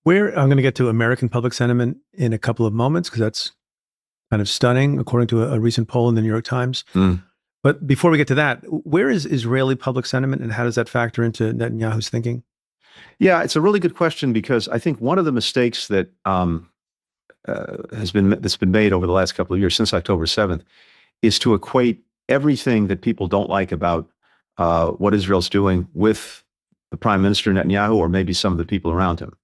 I'm going to get to American public sentiment in a couple of moments because that's kind of stunning, according to a recent poll in the New York Times. Mm. But before we get to that, where is Israeli public sentiment and how does that factor into Netanyahu's thinking? Yeah, it's a really good question because I think one of the mistakes that that's been made over the last couple of years since October 7th is to equate everything that people don't like about what Israel's doing with the Prime Minister Netanyahu or maybe some of the people around him.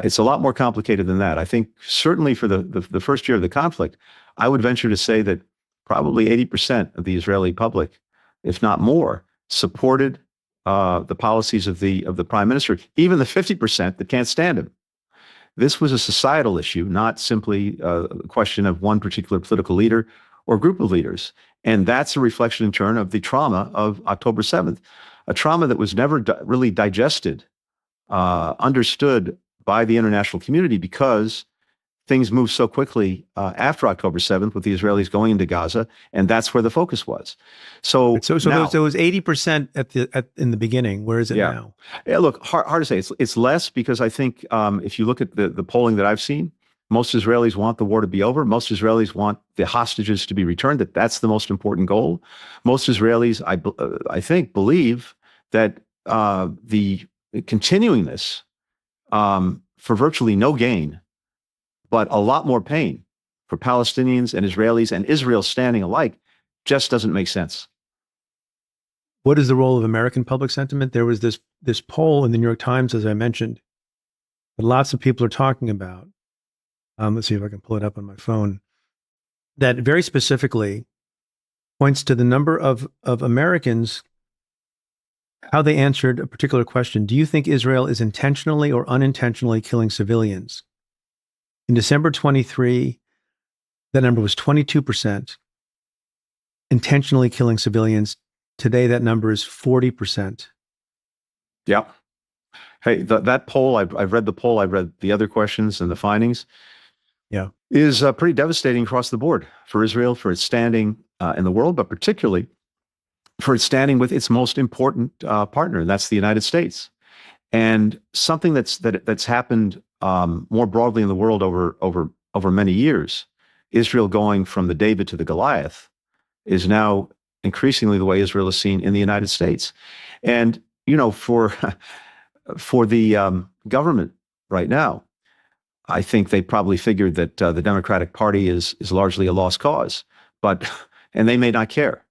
It's a lot more complicated than that. I think certainly for the first year of the conflict, I would venture to say that probably 80% of the Israeli public, if not more, supported the policies of the Prime Minister, even the 50% that can't stand him. This was a societal issue, not simply a question of one particular political leader or group of leaders. And that's a reflection in turn of the trauma of October 7th, a trauma that was never really digested, understood by the international community because things moved so quickly after October 7th with the Israelis going into Gaza, and that's where the focus was. So now, it was 80% in the beginning. Where is it now? Yeah, look, hard to say. It's less because I think if you look at the polling that I've seen, most Israelis want the war to be over. Most Israelis want the hostages to be returned. That's the most important goal. Most Israelis, I think, believe that the continuing this for virtually no gain, but a lot more pain for Palestinians and Israelis and Israel standing alike just doesn't make sense. What is the role of American public sentiment? There was this poll in the New York Times, as I mentioned, that lots of people are talking about. Let's see if I can pull it up on my phone. That very specifically points to the number of Americans, how they answered a particular question. Do you think Israel is intentionally or unintentionally killing civilians? In December 23, that number was 22%, intentionally killing civilians. Today, that number is 40%. Yeah. Hey, that poll, I've read the poll, I've read the other questions and the findings. Yeah. Is pretty devastating across the board for Israel, for its standing in the world, but particularly for its standing with its most important partner, and that's the United States. And something that's happened more broadly in the world over many years, Israel going from the David to the Goliath, is now increasingly the way Israel is seen in the United States. And for the government right now, I think they probably figured that the Democratic Party is largely a lost cause, and they may not care.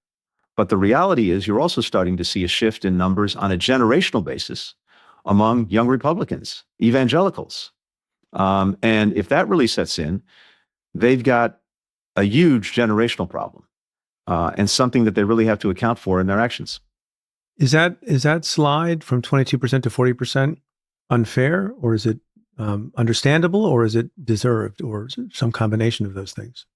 But the reality is you're also starting to see a shift in numbers on a generational basis among young Republicans, evangelicals. And if that really sets in, they've got a huge generational problem and something that they really have to account for in their actions. Is that slide from 22% to 40% unfair, or is it understandable, or is it deserved, or is it some combination of those things?